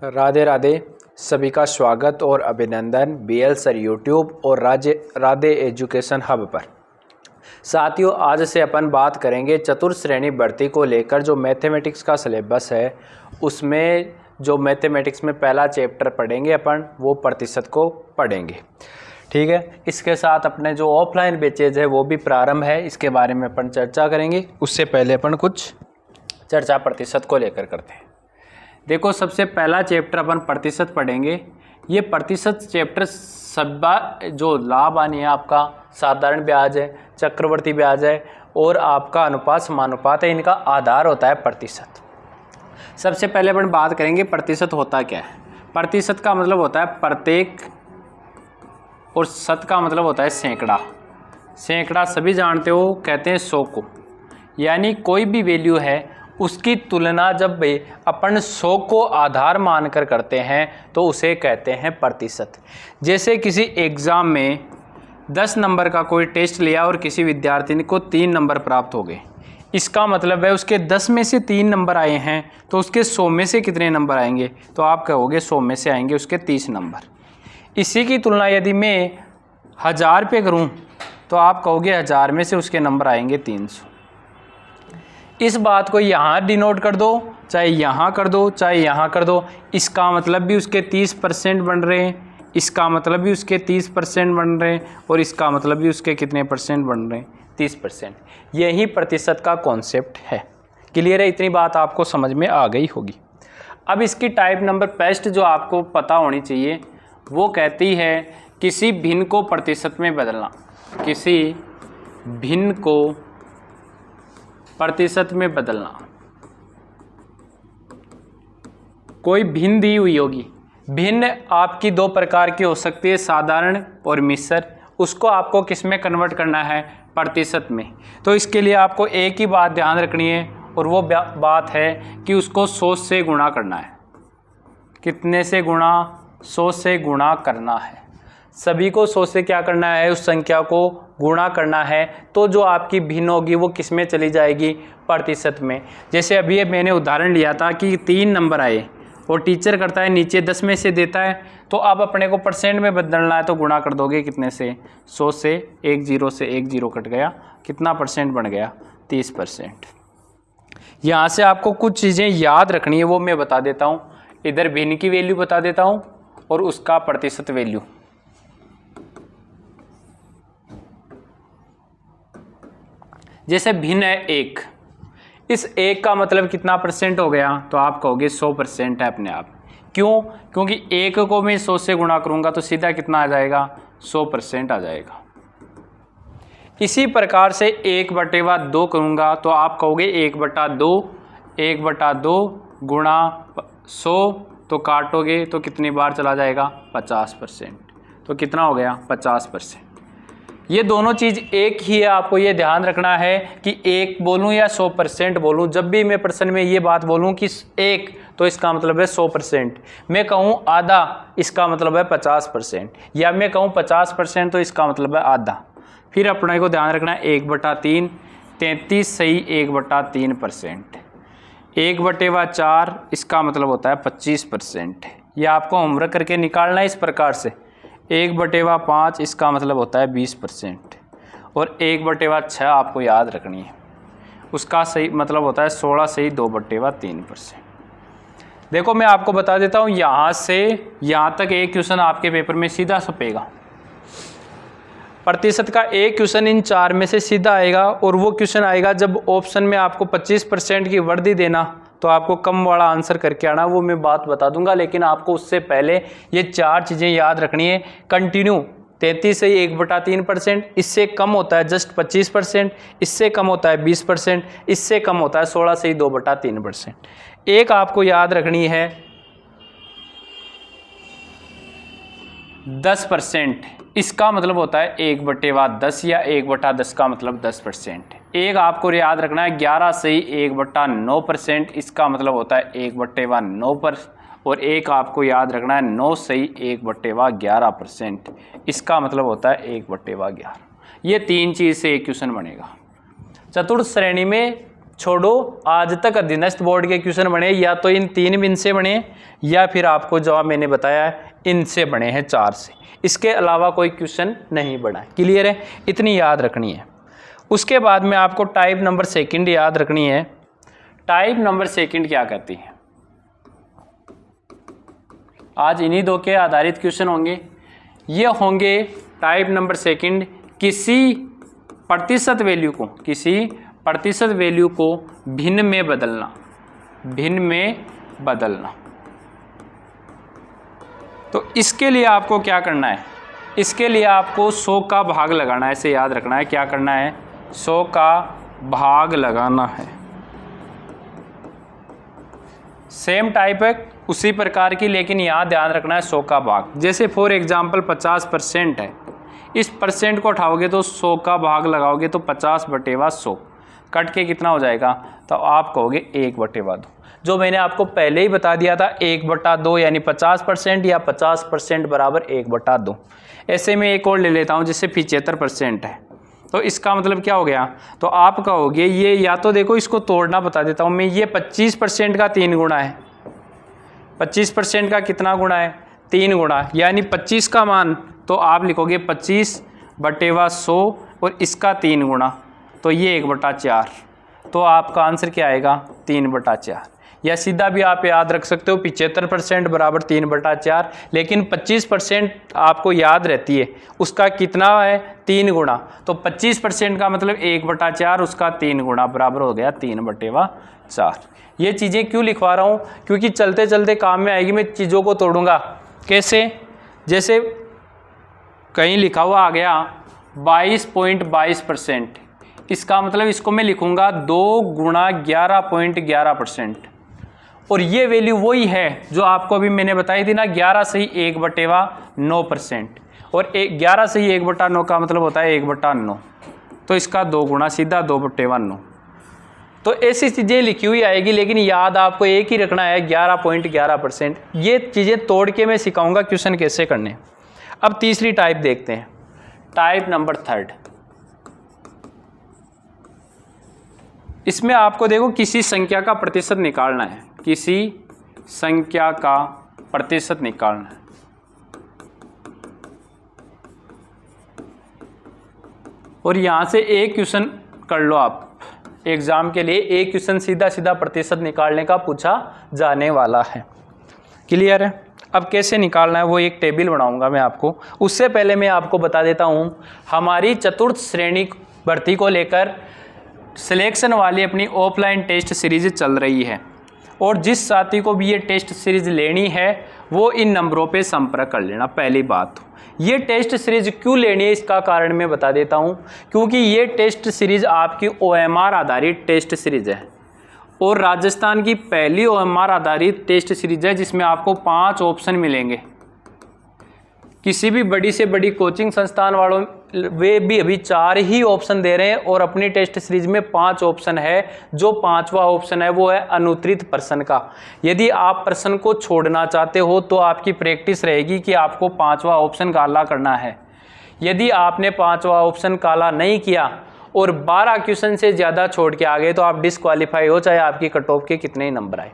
राधे राधे। सभी का स्वागत और अभिनंदन बीएल सर यूट्यूब और राधे एजुकेशन हब पर। साथियों, आज से अपन बात करेंगे चतुर्थ श्रेणी भर्ती को लेकर। जो मैथमेटिक्स का सिलेबस है उसमें जो मैथमेटिक्स में पहला चैप्टर पढ़ेंगे अपन, वो प्रतिशत को पढ़ेंगे। ठीक है, इसके साथ अपने जो ऑफलाइन बैचेज है वो भी प्रारंभ है, इसके बारे में अपन चर्चा करेंगे। उससे पहले अपन कुछ चर्चा प्रतिशत को लेकर करते हैं। देखो, सबसे पहला चैप्टर अपन प्रतिशत पढ़ेंगे। ये प्रतिशत चैप्टर सब जो लाभ हानि है, आपका साधारण ब्याज है, चक्रवर्ती ब्याज है और आपका अनुपात समानुपात है, इनका आधार होता है प्रतिशत। सबसे पहले अपन बात करेंगे प्रतिशत होता क्या है। प्रतिशत का मतलब होता है प्रत्येक, और शत का मतलब होता है सैकड़ा। सैकड़ा सभी जानते हो, कहते हैं 100 को, यानी कोई भी वैल्यू है उसकी तुलना जब अपन 100 को आधार मानकर करते हैं तो उसे कहते हैं प्रतिशत। जैसे किसी एग्ज़ाम में 10 नंबर का कोई टेस्ट लिया और किसी विद्यार्थी को 3 नंबर प्राप्त हो गए, इसका मतलब है उसके 10 में से 3 नंबर आए हैं, तो उसके 100 में से कितने नंबर आएंगे? तो आप कहोगे 100 में से आएंगे उसके 30 नंबर। इसी की तुलना यदि मैं 1000 पे करूँ तो आप कहोगे 1000 में से उसके नंबर आएंगे 300। इस बात को यहाँ डिनोट कर दो, चाहे यहाँ कर दो, चाहे यहाँ कर दो, इसका मतलब भी उसके 30% बन रहे हैं, इसका मतलब भी उसके 30% बन रहे हैं, और इसका मतलब भी उसके कितने परसेंट बन रहे हैं? 30%। यही प्रतिशत का कॉन्सेप्ट है। क्लियर है? इतनी बात आपको समझ में आ गई होगी। अब इसकी टाइप नंबर पेस्ट जो आपको पता होनी चाहिए, वो कहती है किसी भिन्न को प्रतिशत में बदलना। किसी भिन्न को प्रतिशत में बदलना। कोई भिन्न दी हुई होगी, भिन्न आपकी 2 प्रकार की हो सकती है, साधारण और मिश्र। उसको आपको किस में कन्वर्ट करना है? प्रतिशत में। तो इसके लिए आपको एक ही बात ध्यान रखनी है, और वो बात है कि उसको 100 से गुणा करना है। कितने से गुणा? 100 से गुणा करना है। सभी को 100 से क्या करना है? उस संख्या को गुणा करना है। तो जो आपकी भिन्न होगी वो किस में चली जाएगी? प्रतिशत में। जैसे अभी मैंने उदाहरण लिया था कि 3 नंबर आए और टीचर करता है नीचे 10 में से देता है, तो अब अपने को परसेंट में बदलना है, तो गुणा कर दोगे कितने से? 100 से। 1 0 से 1 0 कट गया, कितना परसेंट बन गया? 30%। यहाँ से आपको कुछ चीज़ें याद रखनी है, वो मैं बता देता हूँ। इधर भिन्न की वैल्यू बता देता हूँ और उसका प्रतिशत वैल्यू। जैसे भिन्न है 1, इस 1 का मतलब कितना परसेंट हो गया? तो आप कहोगे 100% है अपने आप। क्यों? क्योंकि 1 को मैं 100 से गुणा करूंगा तो सीधा कितना आ जाएगा? 100% आ जाएगा। इसी प्रकार से 1/2 करूंगा तो आप कहोगे 1/2, 1/2 गुणा 100, तो काटोगे तो कितनी बार चला जाएगा? 50%। तो कितना हो गया? 50%। ये दोनों चीज़ एक ही है, आपको ये ध्यान रखना है कि 1 बोलूँ या 100% बोलूँ। जब भी मैं प्रश्न में ये बात बोलूँ कि 1, तो इसका मतलब है 100%। मैं कहूँ आधा, इसका मतलब है 50%। या मैं कहूँ 50%, तो इसका मतलब है आधा। फिर अपने को ध्यान रखना है 1/3, 33 सही 1/3%। 1/4 इसका मतलब होता है 25%। यह आपको होमवर्क करके निकालना है इस प्रकार से। 1/5 इसका मतलब होता है 20%। और 1/6 आपको याद रखनी है, उसका सही मतलब होता है 16 सही 2/3%। देखो, मैं आपको बता देता हूँ, यहाँ से यहाँ तक एक क्वेश्चन आपके पेपर में सीधा छपेगा। प्रतिशत का एक क्वेश्चन इन 4 में से सीधा आएगा, और वो क्वेश्चन आएगा जब ऑप्शन में आपको 25% की वर्दी देना, तो आपको कम वाला आंसर करके आना। वो मैं बात बता दूंगा, लेकिन आपको उससे पहले ये 4 चीज़ें याद रखनी है। कंटिन्यू 33 से 1/3%, इससे कम होता है जस्ट 25%, इससे कम होता है 20%, इससे कम होता है 16 से 2/3%। एक आपको याद रखनी है 10%, इसका मतलब होता है 1/10, या 1/10 का मतलब 10%। एक आपको याद रखना है 11 सही 1/9%, इसका मतलब होता है 1/9%। और एक आपको याद रखना है 9 सही 1/11%, इसका मतलब होता है 1/11। ये 3 चीज़ से एक क्वेश्चन बनेगा। चतुर्थ श्रेणी में छोड़ो, आज तक अधीनस्थ बोर्ड के क्वेश्चन बने या तो इन 3 बिन से बने या फिर आपको जवाब मैंने बताया है इनसे बने हैं 4 से, इसके अलावा कोई क्वेश्चन नहीं बना है। क्लियर है, इतनी याद रखनी है। उसके बाद में आपको टाइप नंबर सेकंड याद रखनी है। टाइप नंबर सेकंड क्या कहती है? आज इन्हीं 2 के आधारित क्वेश्चन होंगे। ये होंगे टाइप नंबर सेकंड, किसी प्रतिशत वैल्यू को भिन्न में बदलना। तो इसके लिए आपको क्या करना है? इसके लिए आपको 100 का भाग लगाना है, ऐसे याद रखना है। क्या करना है? 100 का भाग लगाना है। सेम टाइप है उसी प्रकार की, लेकिन यहाँ ध्यान रखना है 100 का भाग। जैसे फॉर एग्जांपल 50% है, इस परसेंट को उठाओगे तो 100 का भाग लगाओगे तो 50/100 कट के कितना हो जाएगा? तो आप कहोगे 1/2। जो मैंने आपको पहले ही बता दिया था 1/2 यानी 50% या 50% बराबर 1/2। ऐसे में एक और ले लेता हूँ, जैसे 75% है, तो इसका मतलब क्या हो गया? तो आप कहोगे ये, या तो देखो इसको तोड़ना बता देता हूँ मैं, ये 25% का 3 गुना है। 25% का कितना गुना है? 3 गुना, यानी 25 का मान तो आप लिखोगे 25/100 और इसका 3 गुना, तो ये 1/4। तो आपका आंसर क्या आएगा? 3/4। या सीधा भी आप याद रख सकते हो 75% बराबर 3/4, लेकिन 25% आपको याद रहती है, उसका कितना है? 3 गुना। तो 25% का मतलब 1/4, उसका 3 गुना बराबर हो गया 3/4। ये चीज़ें क्यों लिखवा रहा हूँ? क्योंकि चलते चलते काम में आएगी। मैं चीज़ों को तोड़ूंगा कैसे? जैसे कहीं लिखा हुआ आ गया 22.22%, इसका मतलब इसको मैं लिखूंगा 2 गुणा 11.11%, और ये वैल्यू वही है जो आपको अभी मैंने बताई थी ना, 11 से ही 1/9%, और 11 से ही 1/9 का मतलब होता है 1/9, तो इसका 2 गुना, सीधा 2/9। तो ऐसी चीज़ें लिखी हुई आएगी, लेकिन याद आपको एक ही रखना है 11.11%। ये चीज़ें तोड़ के मैं सिखाऊंगा क्वेश्चन कैसे करने। अब तीसरी टाइप देखते हैं, टाइप नंबर 3। इसमें आपको देखो किसी संख्या का प्रतिशत निकालना है, किसी संख्या का प्रतिशत निकालना है। और यहां से एक क्वेश्चन कर लो आप एग्जाम के लिए, एक क्वेश्चन सीधा सीधा प्रतिशत निकालने का पूछा जाने वाला है। क्लियर है? अब कैसे निकालना है वो एक टेबल बनाऊंगा मैं आपको। उससे पहले मैं आपको बता देता हूं, हमारी चतुर्थ श्रेणी भर्ती को लेकर सिलेक्शन वाली अपनी ऑफलाइन टेस्ट सीरीज चल रही है, और जिस साथी को भी ये टेस्ट सीरीज लेनी है वो इन नंबरों पे संपर्क कर लेना। पहली बात, ये टेस्ट सीरीज क्यों लेनी है इसका कारण मैं बता देता हूँ, क्योंकि ये टेस्ट सीरीज आपकी OMR आधारित टेस्ट सीरीज है, और राजस्थान की पहली OMR आधारित टेस्ट सीरीज है जिसमें आपको 5 ऑप्शन मिलेंगे। किसी भी बड़ी से बड़ी कोचिंग संस्थान वालों वे भी अभी 4 ही ऑप्शन दे रहे हैं, और अपनी टेस्ट सीरीज में 5 ऑप्शन है। जो 5वां ऑप्शन है वो है अनुत्तरित प्रश्न का। यदि आप प्रश्न को छोड़ना चाहते हो तो आपकी प्रैक्टिस रहेगी कि आपको 5वां ऑप्शन काला करना है। यदि आपने 5वां ऑप्शन काला नहीं किया और 12 क्वेश्चन से ज़्यादा छोड़ के आ गए तो आप डिस्क्वालीफाई हो, चाहे आपकी कट ऑफ के कितने ही नंबर आए।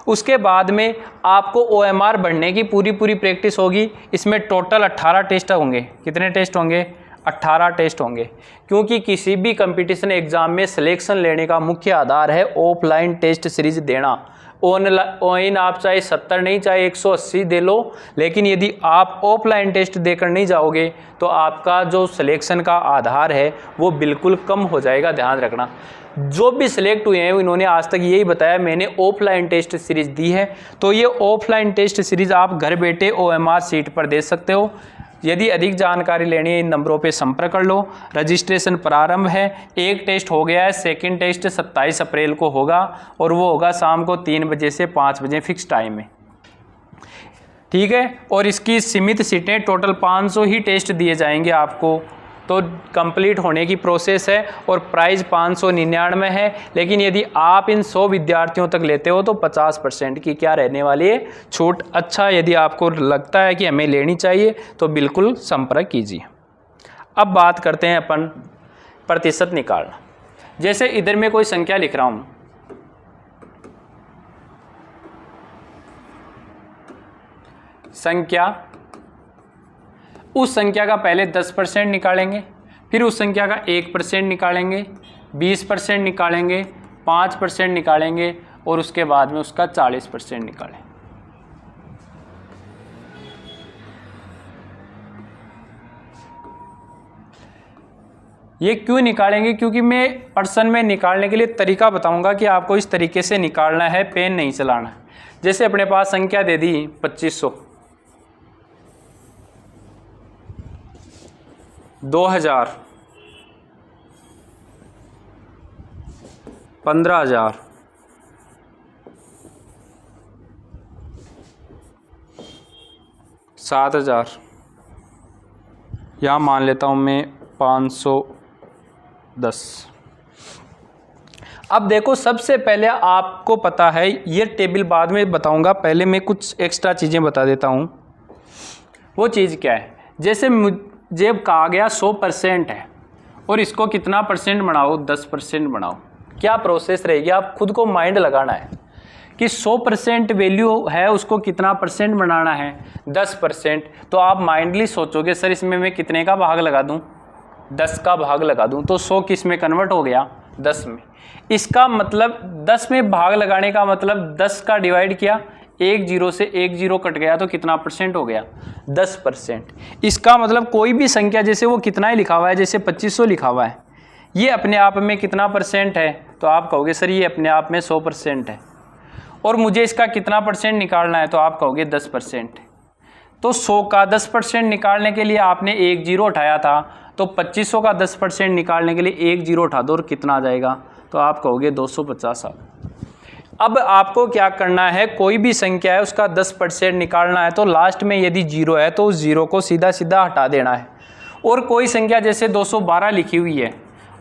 उसके बाद में आपको OMR बढ़ने की पूरी प्रैक्टिस होगी। इसमें टोटल 18 टेस्ट होंगे। कितने टेस्ट होंगे? 18 टेस्ट होंगे, क्योंकि किसी भी कंपटीशन एग्जाम में सिलेक्शन लेने का मुख्य आधार है ऑफलाइन टेस्ट सीरीज देना। ऑनलाइन आप चाहे 70 नहीं चाहे 180 दे लो, लेकिन यदि आप ऑफलाइन टेस्ट देकर नहीं जाओगे तो आपका जो सिलेक्शन का आधार है वो बिल्कुल कम हो जाएगा। ध्यान रखना, जो भी सिलेक्ट हुए हैं इन्होंने आज तक यही बताया मैंने ऑफलाइन टेस्ट सीरीज दी है। तो ये ऑफलाइन टेस्ट सीरीज आप घर बैठे OMR सीट पर दे सकते हो। यदि अधिक जानकारी लेनी है इन नंबरों पे संपर्क कर लो। रजिस्ट्रेशन प्रारंभ है, एक टेस्ट हो गया है, सेकंड टेस्ट 27 अप्रैल को होगा, और वो होगा शाम को 3 बजे से 5 बजे फिक्स टाइम में। ठीक है, और इसकी सीमित सीटें, टोटल 500 ही टेस्ट दिए जाएंगे आपको, तो कंप्लीट होने की प्रोसेस है, और प्राइस 599 है। लेकिन यदि आप इन 100 विद्यार्थियों तक लेते हो तो 50% की क्या रहने वाली है? छूट। अच्छा, यदि आपको लगता है कि हमें लेनी चाहिए तो बिल्कुल संपर्क कीजिए। अब बात करते हैं अपन प्रतिशत निकालना। जैसे इधर मैं कोई संख्या लिख रहा हूं, संख्या, उस संख्या का पहले 10% निकालेंगे, फिर उस संख्या का 1% निकालेंगे, 20% निकालेंगे, 5% निकालेंगे और उसके बाद में उसका 40% निकालें। ये क्यों निकालेंगे? क्योंकि मैं पर्सन में निकालने के लिए तरीका बताऊंगा कि आपको इस तरीके से निकालना है, पेन नहीं चलाना है। जैसे अपने पास संख्या दे दी 2500, 2000, 15000, 7000, यहाँ मान लेता हूँ मैं 510। अब देखो, सबसे पहले आपको पता है, ये टेबल बाद में बताऊंगा, पहले मैं कुछ एक्स्ट्रा चीज़ें बता देता हूँ। वो चीज़ क्या है? जैसे मुझे कहा गया 100% है और इसको कितना परसेंट बढ़ाओ, 10% बढ़ाओ। क्या प्रोसेस रहेगी? आप खुद को माइंड लगाना है कि 100% वैल्यू है, उसको कितना परसेंट बनाना है, 10%। तो आप माइंडली सोचोगे सर इसमें मैं कितने का भाग लगा दूं, 10 का भाग लगा दूं, तो 100 किस में कन्वर्ट हो गया, 10 में। इसका मतलब 10 में भाग लगाने का मतलब 10 का डिवाइड किया, एक जीरो से एक जीरो कट गया तो कितना परसेंट हो गया, 10%। इसका मतलब कोई भी संख्या, जैसे वो कितना ही लिखा हुआ है, जैसे 2500 लिखा हुआ है, ये अपने आप में कितना परसेंट है? तो आप कहोगे सर ये अपने आप में 100% है और मुझे इसका कितना परसेंट निकालना है? तो आप कहोगे 10%। तो 100 का 10% निकालने के लिए आपने एक जीरो उठाया था, तो 2500 का 10% निकालने के लिए एक जीरो उठा दो और कितना आ जाएगा? तो आप कहोगे 250 आ। अब आपको क्या करना है, कोई भी संख्या है उसका 10% निकालना है, तो लास्ट में यदि जीरो है तो उस जीरो को सीधा सीधा हटा देना है। और कोई संख्या जैसे 212 लिखी हुई है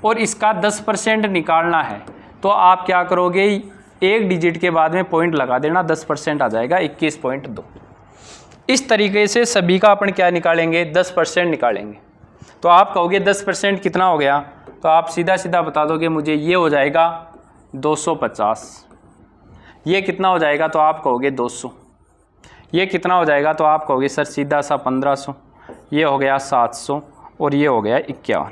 और इसका 10% निकालना है, तो आप क्या करोगे, एक डिजिट के बाद में पॉइंट लगा देना, 10% आ जाएगा 21.2। इस तरीके से सभी का अपन क्या निकालेंगे, 10% निकालेंगे। तो आप कहोगे 10% कितना हो गया? तो आप सीधा सीधा बता दोगे मुझे ये हो जाएगा 250। ये कितना हो जाएगा? तो आप कहोगे 200। ये कितना हो जाएगा? तो आप कहोगे सर सीधा सा 1500। ये हो गया 700 और ये हो गया 51।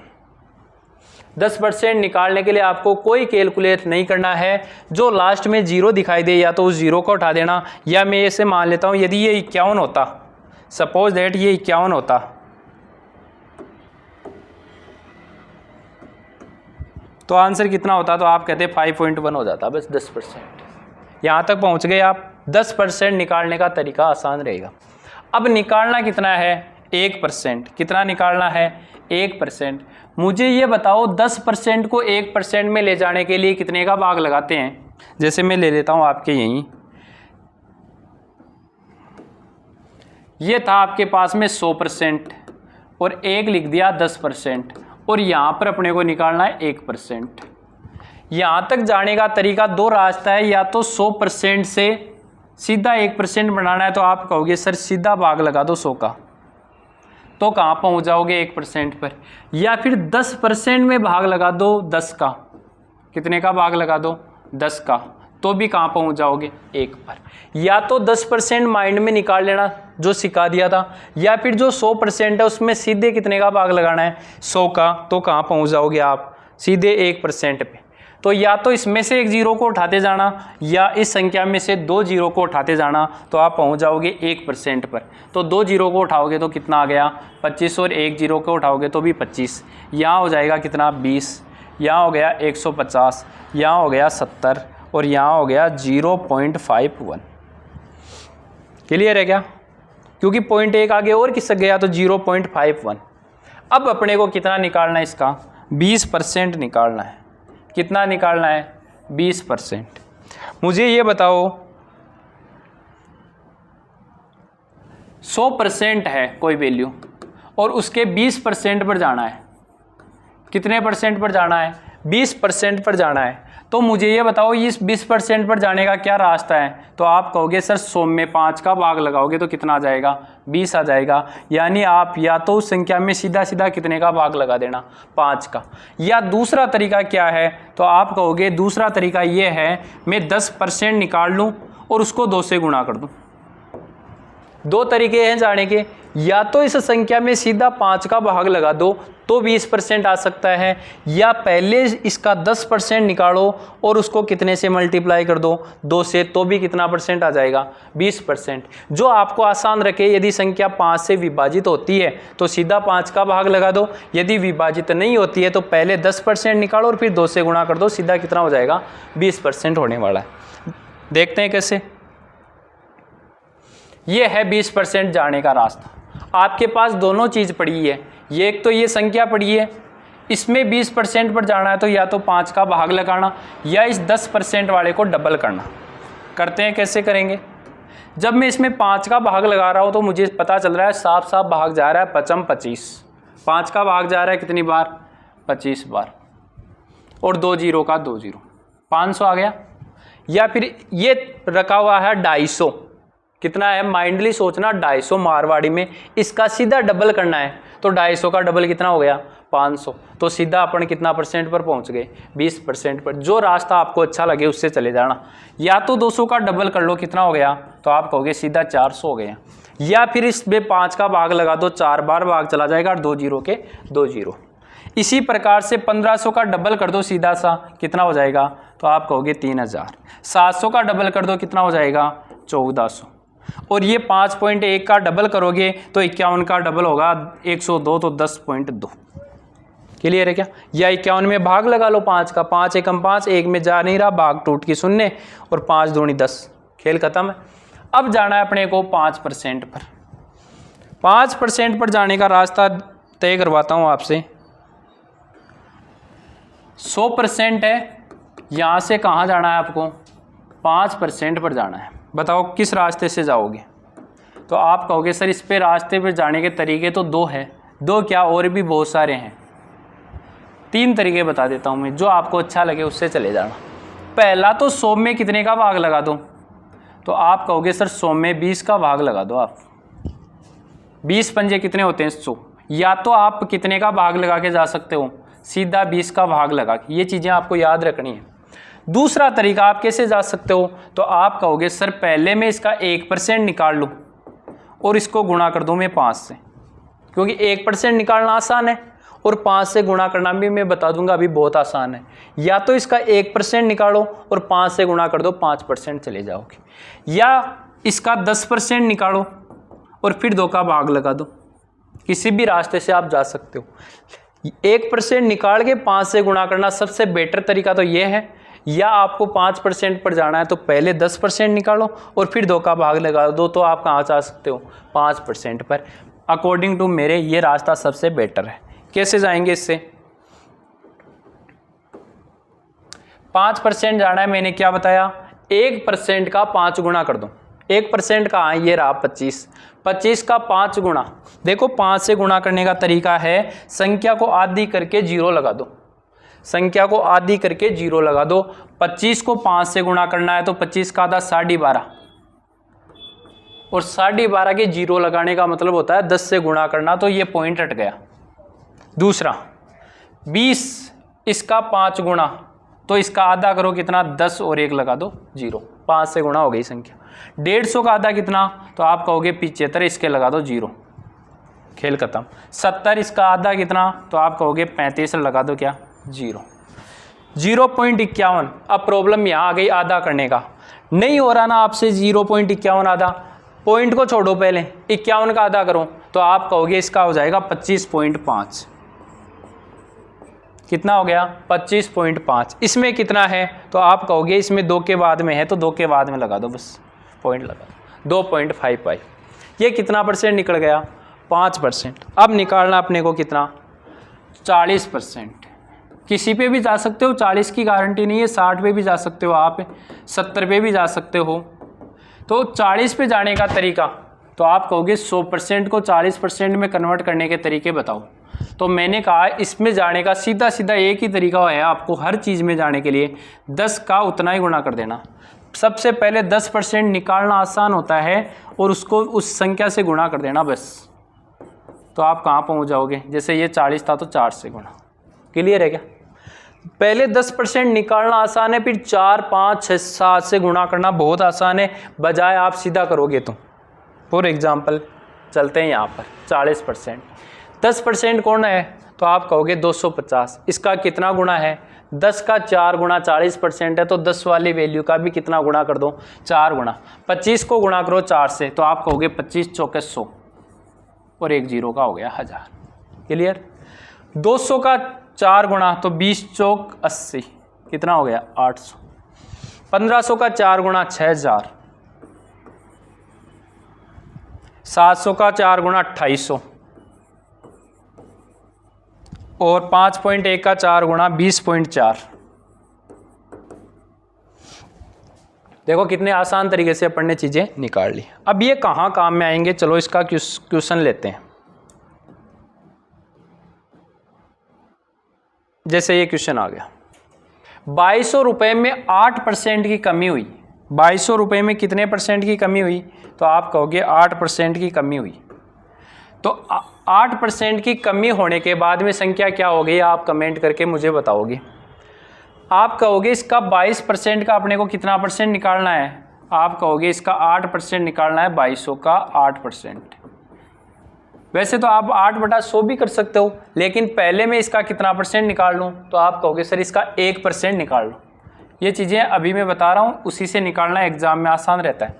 10% निकालने के लिए आपको कोई कैलकुलेट नहीं करना है। जो लास्ट में जीरो दिखाई दे या तो उस जीरो को उठा देना, या मैं ऐसे मान लेता हूँ यदि ये 51 होता, सपोज दैट ये 51 होता, तो आंसर कितना होता? तो आप कहते 5.1 हो जाता, बस 10%। यहाँ तक पहुँच गए आप। 10% निकालने का तरीका आसान रहेगा। अब निकालना कितना है? 1%। कितना निकालना है? 1%। मुझे ये बताओ 10% को 1% में ले जाने के लिए कितने का भाग लगाते हैं? जैसे मैं ले लेता हूँ आपके यहीं, ये था आपके पास में 100% और एक लिख दिया 10%, और यहाँ पर अपने को निकालना है 1%। यहाँ तक जाने का तरीका दो रास्ता है, या तो 100% से सीधा 1% बनाना है, तो आप कहोगे सर सीधा भाग लगा दो 100 का, तो कहाँ पहुँच जाओगे 1% पर। या फिर 10% में भाग लगा दो 10 का, कितने का भाग लगा दो? 10 का, तो भी कहाँ पहुँच जाओगे? 1 पर। या तो 10% माइंड में निकाल लेना जो सिखा दिया था, या फिर जो 100% है उसमें सीधे कितने का भाग लगाना है? 100 का, तो कहाँ पहुँच जाओगे आप? सीधे 1% पे। तो या तो इसमें से एक जीरो को उठाते जाना, या इस संख्या में से दो जीरो को उठाते जाना, तो आप पहुंच जाओगे 1% पर। तो दो जीरो को उठाओगे तो कितना आ गया? 25, और एक जीरो को उठाओगे तो भी 25। यहाँ हो जाएगा कितना? 20। यहाँ हो गया 150, यहाँ हो गया 70, और यहाँ हो गया 0.51। क्लियर है क्या? क्योंकि 0.1 आगे और किससे गया तो 0.51। अब अपने को कितना निकालना है इसका? 20% निकालना है। कितना निकालना है? 20%। मुझे ये बताओ 100% है कोई वैल्यू और उसके 20% पर जाना है। कितने परसेंट पर जाना है? 20% पर जाना है। तो मुझे ये बताओ इस 20% पर जाने का क्या रास्ता है। तो आप कहोगे सर 100 में 5 का भाग लगाओगे तो कितना आ जाएगा, 20 आ जाएगा। यानी आप या तो उस संख्या में सीधा सीधा कितने का भाग लगा देना, 5 का। या दूसरा तरीका क्या है, तो आप कहोगे दूसरा तरीका ये है मैं 10% निकाल लूँ और उसको 2 से गुणा कर दूँ। दो तरीके हैं जाने के, या तो इस संख्या में सीधा 5 का भाग लगा दो तो 20% आ सकता है, या पहले इसका 10% निकालो और उसको कितने से मल्टीप्लाई कर दो, 2 से, तो भी कितना परसेंट आ जाएगा, 20%। जो आपको आसान रखे, यदि संख्या 5 से विभाजित होती है तो सीधा 5 का भाग लगा दो, यदि विभाजित नहीं होती है तो पहले 10% निकालो और फिर 2 से गुणा कर दो, सीधा कितना हो जाएगा, 20% होने वाला है। देखते हैं कैसे। ये है 20% जाने का रास्ता। आपके पास दोनों चीज़ पड़ी है, ये एक तो ये संख्या पड़ी है, इसमें 20% पर जाना है तो या तो 5 का भाग लगाना या इस 10% वाले को डबल करना। करते हैं, कैसे करेंगे। जब मैं इसमें 5 का भाग लगा रहा हूँ तो मुझे पता चल रहा है साफ साफ भाग जा रहा है 25। 5 का भाग जा रहा है कितनी बार, 25 बार, और 2 जीरो का 2 जीरो, 500 आ गया। या फिर ये रखा हुआ है 250, कितना है, माइंडली सोचना, 250 मारवाड़ी में, इसका सीधा डबल करना है तो 250 का डबल कितना हो गया, 500। तो सीधा अपन कितना परसेंट पर पहुंच गए, 20% पर। जो रास्ता आपको अच्छा लगे उससे चले जाना। या तो 200 का डबल कर लो, कितना हो गया, तो आप कहोगे सीधा 400 हो गया। या फिर इसमें 5 का भाग लगा दो, 4 बार भाग चला जाएगा और 2 जीरो के 2 जीरो। इसी प्रकार से 1500 का डबल कर दो सीधा सा, कितना हो जाएगा, तो आप कहोगे 3000। 700 का डबल कर दो, कितना हो जाएगा, 1400। और ये 5.1 का डबल करोगे तो 51 का डबल होगा 102, तो 10.2। क्लियर है क्या। या 51 में भाग लगा लो 5 का, 5 एकम 5, एक में जा नहीं रहा, भाग टूट की 0 और 5 दूनी 10, खेल खत्म है। अब जाना है अपने को 5% पर। 5% पर जाने का रास्ता तय करवाता हूं आपसे। 100% है, यहां से कहां जाना है आपको, 5% पर जाना है। बताओ किस रास्ते से जाओगे। तो आप कहोगे सर इस पे रास्ते पे जाने के तरीके तो 2 हैं। 2 क्या, और भी बहुत सारे हैं। 3 तरीके बता देता हूँ मैं, जो आपको अच्छा लगे उससे चले जाना। पहला तो 100 में कितने का भाग लगा दो, तो आप कहोगे सर 100 में 20 का भाग लगा दो आप। 20 पंजे कितने होते हैं, 100। या तो आप कितने का भाग लगा के जा सकते हो, सीधा 20 का भाग लगा के। ये चीज़ें आपको याद रखनी है। दूसरा तरीका आप कैसे जा सकते हो, तो आप कहोगे सर पहले मैं इसका 1% निकाल लूँ और इसको गुणा कर दूँ मैं 5 से, क्योंकि 1% निकालना आसान है और 5 से गुणा करना भी मैं बता दूंगा अभी बहुत आसान है। या तो इसका 1% निकालो और 5 से गुणा कर दो, 5% चले जाओगे। या इसका 10% निकालो और फिर 2 का भाग लगा दो। किसी भी रास्ते से आप जा सकते हो। 1% निकाल के 5 से गुणा करना सबसे बेटर तरीका तो ये है। या आपको 5% पर जाना है तो पहले 10% निकालो और फिर 2 का भाग लगा दो, तो आप कहाँ जा सकते हो, 5% पर। अकॉर्डिंग टू मेरे ये रास्ता सबसे बेटर है। कैसे जाएंगे इससे, 5% जाना है, मैंने क्या बताया, 1% का 5 गुणा कर दो। 1% का हाँ ये रहा 25, 25 का 5 गुणा। देखो 5 से गुणा करने का तरीका है, संख्या को आधी करके 0 लगा दो। संख्या को आधी करके 0 लगा दो। 25 को 5 से गुणा करना है तो 25 का आधा 12.5, और 12.5 के 0 लगाने का मतलब होता है 10 से गुणा करना, तो ये पॉइंट हट गया। दूसरा 20, इसका 5 गुणा, तो इसका आधा करो कितना, 10 और 1 लगा दो 0, 5 से गुणा हो गई संख्या। 150 का आधा कितना, तो आप कहोगे 75, इसके लगा दो 0, खेल खत्म। 70, इसका आधा कितना, तो आप कहोगे 35, लगा दो क्या, 0। 0.51। अब प्रॉब्लम यहाँ आ गई आधा करने का, नहीं हो रहा ना आपसे 0.51 आधा। पॉइंट को छोड़ो, पहले 51 का आधा करो, तो आप कहोगे इसका हो जाएगा 25.5। कितना हो गया, 25.5। इसमें कितना है, तो आप कहोगे इसमें 2 के बाद में है, तो 2 के बाद में लगा दो, बस पॉइंट लगा दो, 2.55। ये कितना परसेंट निकल गया, 5%। अब निकालना अपने को कितना, 40%। किसी पे भी जा सकते हो, 40 की गारंटी नहीं है, 60 पे भी जा सकते हो आप, 70 पे भी जा सकते हो। तो 40 पे जाने का तरीका, तो आप कहोगे 100% को 40% में कन्वर्ट करने के तरीके बताओ। तो मैंने कहा इसमें जाने का सीधा सीधा एक ही तरीका है आपको हर चीज़ में जाने के लिए 10 का उतना ही गुणा कर देना। सबसे पहले 10% निकालना आसान होता है और उसको उस संख्या से गुणा कर देना बस। तो आप कहाँ पहुँच जाओगे, जैसे ये 40 था तो 4 से गुणा। क्लियर है क्या? पहले 10% निकालना आसान है, फिर 4, 5, 6, 7 से गुणा करना बहुत आसान है, बजाय आप सीधा करोगे तो। फॉर एग्जाम्पल चलते हैं यहाँ पर 40%, 10% कौन है तो आप कहोगे 250। इसका कितना गुणा है, 10 का 4 गुणा 40% है, तो 10 वाली वैल्यू का भी कितना गुणा कर दो, 4 गुणा। 25 को गुणा करो 4 से तो आप कहोगे 25 चौके 100 और एक जीरो का हो गया 1000। क्लियर? 200 का 4 गुणा तो 20 चौक 80, कितना हो गया 800। 1500 का 4 गुणा 6000। 700 का 4 गुणा 2800 और 5.1 का 4 गुणा 20.4। देखो कितने आसान तरीके से अपन ने चीजें निकाल ली। अब ये कहाँ काम में आएंगे, चलो इसका क्वेश्चन लेते हैं। जैसे ये क्वेश्चन आ गया, 2200 रुपये में 8% की कमी हुई। 2200 रुपये में कितने परसेंट की कमी हुई, तो आप कहोगे 8% की कमी हुई। तो 8% की कमी होने के बाद में संख्या क्या हो गई, आप कमेंट करके मुझे बताओगे। आप कहोगे इसका 22% का अपने को कितना परसेंट निकालना है, आप कहोगे इसका 8% निकालना है, 2200 का 8%। वैसे तो आप 8/100 भी कर सकते हो, लेकिन पहले मैं इसका कितना परसेंट निकाल लूँ, तो आप कहोगे सर इसका 1% निकाल लो। ये चीज़ें अभी मैं बता रहा हूँ, उसी से निकालना एग्जाम में आसान रहता है।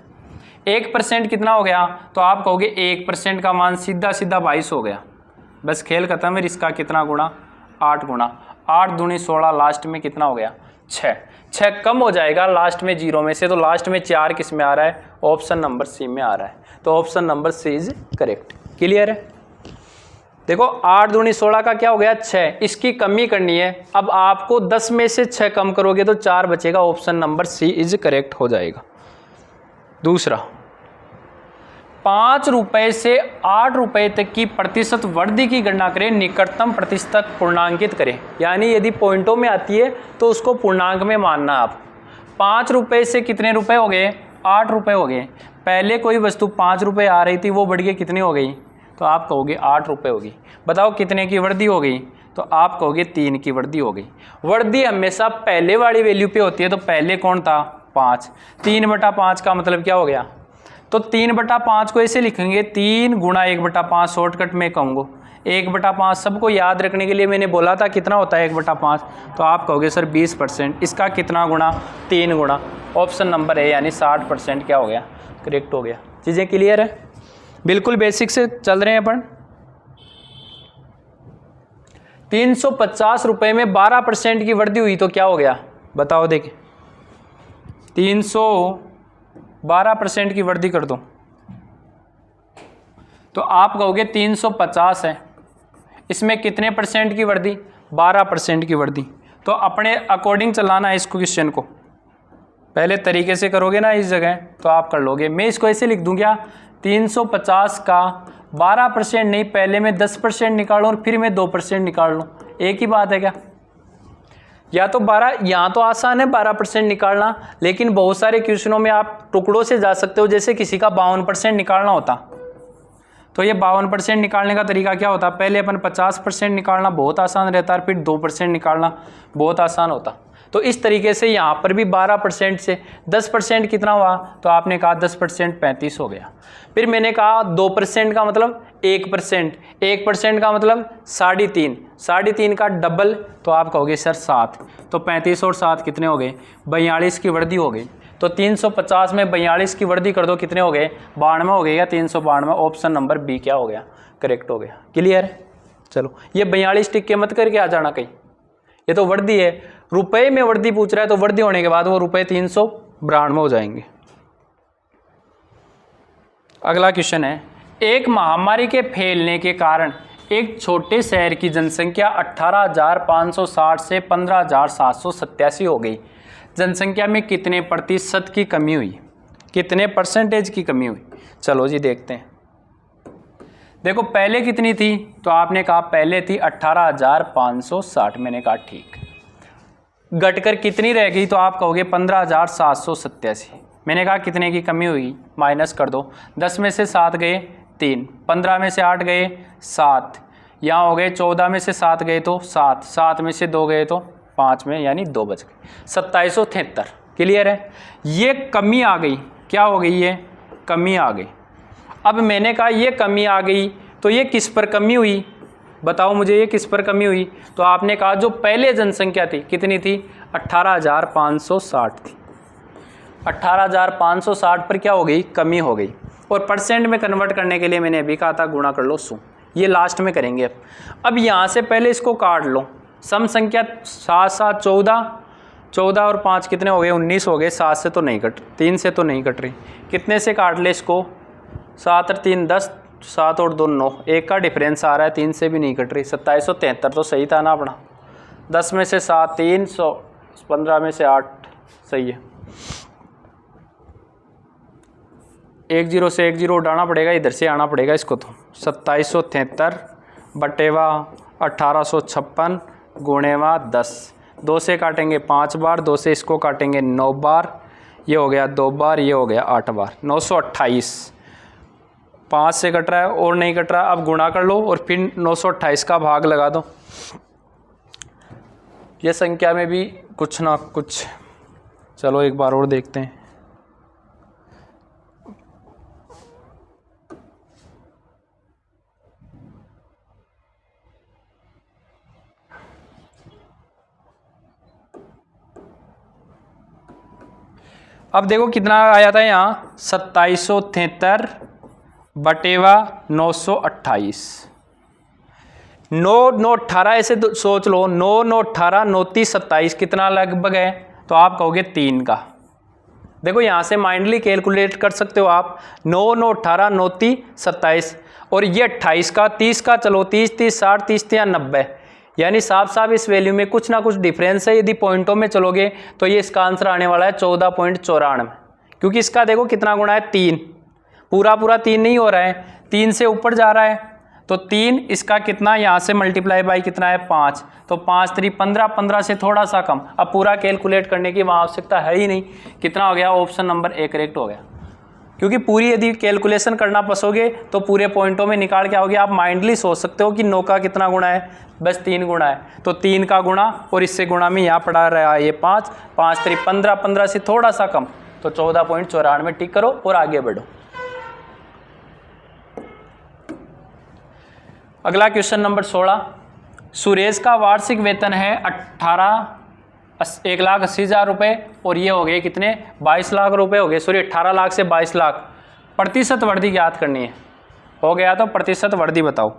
1% कितना हो गया, तो आप कहोगे 1% का मान सीधा सीधा 22 हो गया। बस खेल खत्म है। इसका कितना गुणा, 8 गुणा 8 दूनी 16, लास्ट में कितना हो गया 6। 6 कम हो जाएगा लास्ट में जीरो में से, तो लास्ट में 4 किस में आ रहा है, ऑप्शन नंबर सी में आ रहा है। तो option number C is correct. Clear है? देखो 8 दूनी 16 का क्या हो गया 6, इसकी कमी करनी है। अब आपको 10 में से 6 कम करोगे तो 4 बचेगा, option number C is correct हो जाएगा। दूसरा, 5 रुपए से 8 रुपए तक की प्रतिशत वृद्धि की गणना करें, निकटतम प्रतिशत पूर्णांकित करें। यानी यदि पॉइंटों में आती है तो उसको पूर्णांक में मानना। आप 5 रुपए से कितने रुपए हो गए, 8 रुपए हो गए। पहले कोई वस्तु 5 रुपए आ रही थी, वो बढ़ के कितनी हो गई, तो आप कहोगे 8 रुपए होगी। बताओ कितने की वृद्धि हो गई, तो आप कहोगे 3 की वृद्धि हो गई। वृद्धि हमेशा पहले वाली वैल्यू पे होती है, तो पहले कौन था 5, 3/5 का मतलब क्या हो गया, तो 3/5 को ऐसे लिखेंगे 3 गुणा 1/5। शॉर्टकट में कहूँगा 1/5 सबको याद रखने के लिए मैंने बोला था कितना होता है 1/5, तो आप कहोगे सर 20%। इसका कितना गुणा, 3 गुणा। ऑप्शन नंबर है यानी 60% क्या हो गया, करेक्ट हो गया। चीज़ें क्लियर है? बिल्कुल बेसिक से चल रहे हैं अपन। 350 रुपए में 12% की वृद्धि हुई तो क्या हो गया, बताओ। देखिए 312% की वृद्धि कर दो तो आप कहोगे 350 है। इसमें कितने परसेंट की वृद्धि, 12% की वृद्धि। तो अपने अकॉर्डिंग चलाना है इसको, क्वेश्चन को पहले तरीके से करोगे ना इस जगह तो आप कर लोगे। मैं इसको ऐसे लिख दूं क्या, 350 का 12% नहीं, पहले मैं 10% निकालूं और फिर मैं 2% निकाल लूं, एक ही बात है क्या। या तो 12, यहाँ तो आसान है 12% निकालना, लेकिन बहुत सारे क्वेश्चनों में आप टुकड़ों से जा सकते हो। जैसे किसी का 52% निकालना होता, तो ये 52% निकालने का तरीका क्या होता, पहले अपन 50% निकालना बहुत आसान रहता है, फिर 2% निकालना बहुत आसान होता। तो इस तरीके से यहाँ पर भी 12% से 10% कितना हुआ, तो आपने कहा 10% 35 हो गया। फिर मैंने कहा 2% का मतलब 1%, 1% का मतलब 3.5, 3.5 का डबल, तो आप कहोगे सर 7। तो 35 और 7 कितने हो गए, 42 की वृद्धि हो गई। तो 350 में 42 की वृद्धि कर दो, कितने हो गए, 92 हो गए या 392। ऑप्शन नंबर बी क्या हो गया, करेक्ट हो गया। क्लियर है? चलो ये 42 टिक के मत करके आ जाना कहीं, ये तो वृद्धि है, रुपए में वृद्धि पूछ रहा है, तो वृद्धि होने के बाद वो रुपए 392 हो जाएंगे। अगला क्वेश्चन है, एक महामारी के फैलने के कारण एक छोटे शहर की जनसंख्या 18,560 से 15,787 हो गई। जनसंख्या में कितने प्रतिशत की कमी हुई, कितने परसेंटेज की कमी हुई। चलो जी देखते हैं। देखो पहले कितनी थी, तो आपने कहा पहले थी 18,560, मैंने कहा ठीक। घटकर कितनी रह गई, तो आप कहोगे 15,787, मैंने कहा कितने की कमी हुई, माइनस कर दो। 10 में से 7 गए 3, 15 में से 8 गए 7, यहाँ हो गए 14 में से 7 गए तो 7, 7 में से 2 गए तो 5 में, यानी 2 बच गए, 2773। क्लियर है, ये कमी आ गई, क्या हो गई, ये कमी आ गई। अब मैंने कहा ये कमी आ गई, तो ये किस पर कमी हुई, बताओ मुझे, ये किस पर कमी हुई। तो आपने कहा जो पहले जनसंख्या थी कितनी थी, 18,560 थी, 18,560 पर क्या हो गई, कमी हो गई। और परसेंट में कन्वर्ट करने के लिए मैंने अभी कहा था गुणा कर लो 100, ये लास्ट में करेंगे। अब यहाँ से पहले इसको काट लो, सम संख्या 7 7 14, 14 और 5 कितने हो गए, 19 हो गए। 7 से तो नहीं कट, 3 से तो नहीं कट रही, कितने से काट ले इसको, 7 और 3 10, 7 और 2 9, एक का डिफरेंस आ रहा है, 3 से भी नहीं कट रही। 2773 तो सही था ना अपना। 10 में से 7 300, 15 में से 8 सही है। 1 0 से 1 0 उठाना पड़ेगा, इधर से आना पड़ेगा इसको। तो 2773 बटेवा 1856 गुणेवा 10, 2 से काटेंगे 5 बार, 2 से इसको काटेंगे 9 बार, ये हो गया 2 बार, ये हो गया 8 बार, 928। 5 से कट रहा है और नहीं कट रहा, अब गुणा कर लो और फिर 928 का भाग लगा दो। ये संख्या में भी कुछ ना कुछ, चलो एक बार और देखते हैं। अब देखो कितना आया था यहाँ, 2773 बटेवा 928। 9 9 18 ऐसे सोच लो, 9 9 18 9 30 27 कितना लगभग है, तो आप कहोगे 3 का। देखो यहाँ से माइंडली कैलकुलेट कर सकते हो आप, 9 9 18 9 30 27 और ये 28 का, 30 का, चलो 30 30 60 30 या 90, यानी साफ साफ इस वैल्यू में कुछ ना कुछ डिफरेंस है। यदि पॉइंटों में चलोगे तो ये इसका आंसर आने वाला है 14.94, क्योंकि इसका देखो कितना गुणा है, 3, पूरा पूरा 3 नहीं हो रहा है, 3 से ऊपर जा रहा है, तो 3 इसका कितना, यहाँ से मल्टीप्लाई बाई कितना है 5, तो 5 3 15, 15 से थोड़ा सा कम। अब पूरा कैलकुलेट करने की वहाँ आवश्यकता है ही नहीं, कितना हो गया, ऑप्शन नंबर ए करेक्ट हो गया। क्योंकि पूरी यदि कैलकुलेशन करना पसोगे तो पूरे पॉइंटों में निकाल के आओगे। आप माइंडली सोच सकते हो कि 9 का कितना गुणा है, बस 3 गुणा है, तो 3 का गुणा और इससे गुणा में यहाँ पड़ा रहा है ये 5, 5 3 15, 15 से थोड़ा सा कम, तो 14.94 टिक करो और आगे बढ़ो। अगला क्वेश्चन नंबर 16, सुरेश का वार्षिक वेतन है 1,80,000 रुपये और ये हो गए कितने, 22 लाख रुपए हो गए, सॉरी 18 लाख से 22 लाख। प्रतिशत वृद्धि ज्ञात करनी है, हो गया तो प्रतिशत वृद्धि बताओ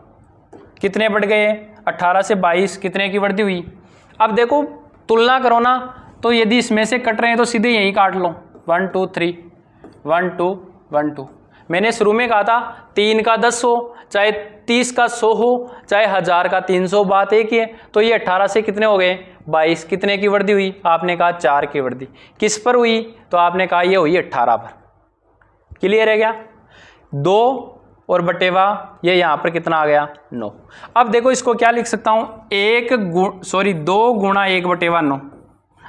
कितने बढ़ गए, 18 से 22 कितने की वृद्धि हुई। अब देखो तुलना करो ना, तो यदि इसमें से कट रहे हैं तो सीधे यहीं काट लो, 1 2 3 1 2 1 2। मैंने शुरू में कहा था 3 का 10 हो, चाहे 30 का 100 हो, चाहे 1000 का 300, बात एक ही है। तो ये 18 से कितने हो गए 22, कितने की वृद्धि हुई, आपने कहा 4 की वृद्धि। किस पर हुई, तो आपने कहा ये हुई 18 पर। क्लियर है क्या, 2 और बटेवा ये यहाँ पर कितना आ गया 9। अब देखो इसको क्या लिख सकता हूँ, 2 गुणा 1 बटेवा 9।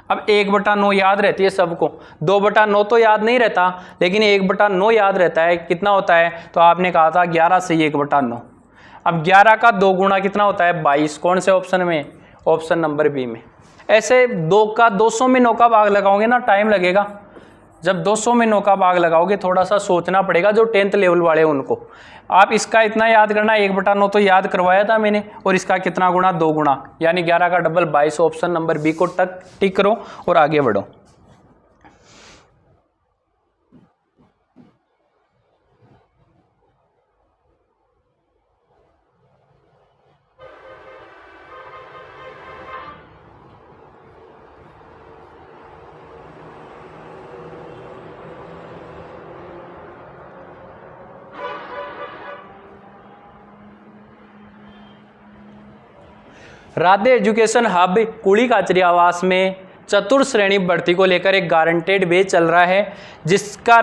अब 1/9 याद रहती है सबको, 2/9 तो याद नहीं रहता, लेकिन 1/9 याद रहता है। कितना होता है, तो आपने कहा था 11 से 1/9। अब 11 का 2 गुणा कितना होता है 22, कौन से ऑप्शन में, ऑप्शन नंबर बी में। ऐसे 200 में 9 का भाग लगाओगे ना, टाइम लगेगा। जब 200 में 9 का भाग लगाओगे थोड़ा सा सोचना पड़ेगा, जो 10th लेवल वाले उनको। आप इसका इतना याद करना, 1/9 तो याद करवाया था मैंने, और इसका कितना गुणा 2 गुणा, यानी 11 का डबल 22। ऑप्शन नंबर बी को टिक करो और आगे बढ़ो। राधे एजुकेशन हब कुड़ी काचरी आवास में चतुर्थ श्रेणी भर्ती को लेकर एक गारंटेड बैच चल रहा है, जिसका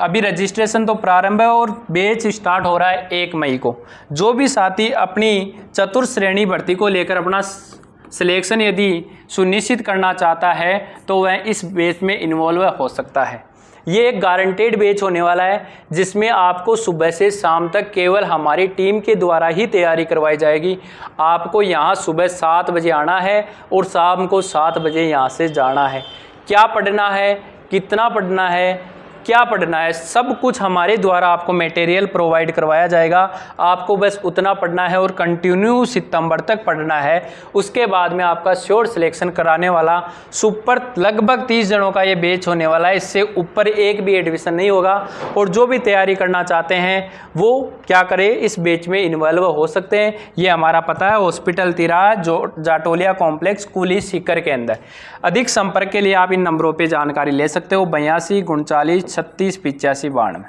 अभी रजिस्ट्रेशन तो प्रारंभ है और बैच स्टार्ट हो रहा है 1 मई को। जो भी साथी अपनी चतुर्श्रेणी भर्ती को लेकर अपना सिलेक्शन यदि सुनिश्चित करना चाहता है तो वह इस बैच में इन्वॉल्व हो सकता है। ये एक गारंटेड बैच होने वाला है जिसमें आपको सुबह से शाम तक केवल हमारी टीम के द्वारा ही तैयारी करवाई जाएगी। आपको यहाँ सुबह 7 बजे आना है और शाम को 7 बजे यहाँ से जाना है। क्या पढ़ना है, कितना पढ़ना है, क्या पढ़ना है, सब कुछ हमारे द्वारा आपको मटेरियल प्रोवाइड करवाया जाएगा। आपको बस उतना पढ़ना है और कंटिन्यू सितंबर तक पढ़ना है। उसके बाद में आपका श्योर सिलेक्शन कराने वाला सुपर लगभग 30 जनों का ये बैच होने वाला है। इससे ऊपर एक भी एडमिशन नहीं होगा। और जो भी तैयारी करना चाहते हैं वो क्या करें, इस बैच में इन्वॉल्व हो सकते हैं। ये हमारा पता है हॉस्पिटल तिराहा जाटोलिया कॉम्प्लेक्स कुली सीकर के अंदर। अधिक संपर्क के लिए आप इन नंबरों पर जानकारी ले सकते हो 82 39 36 85 92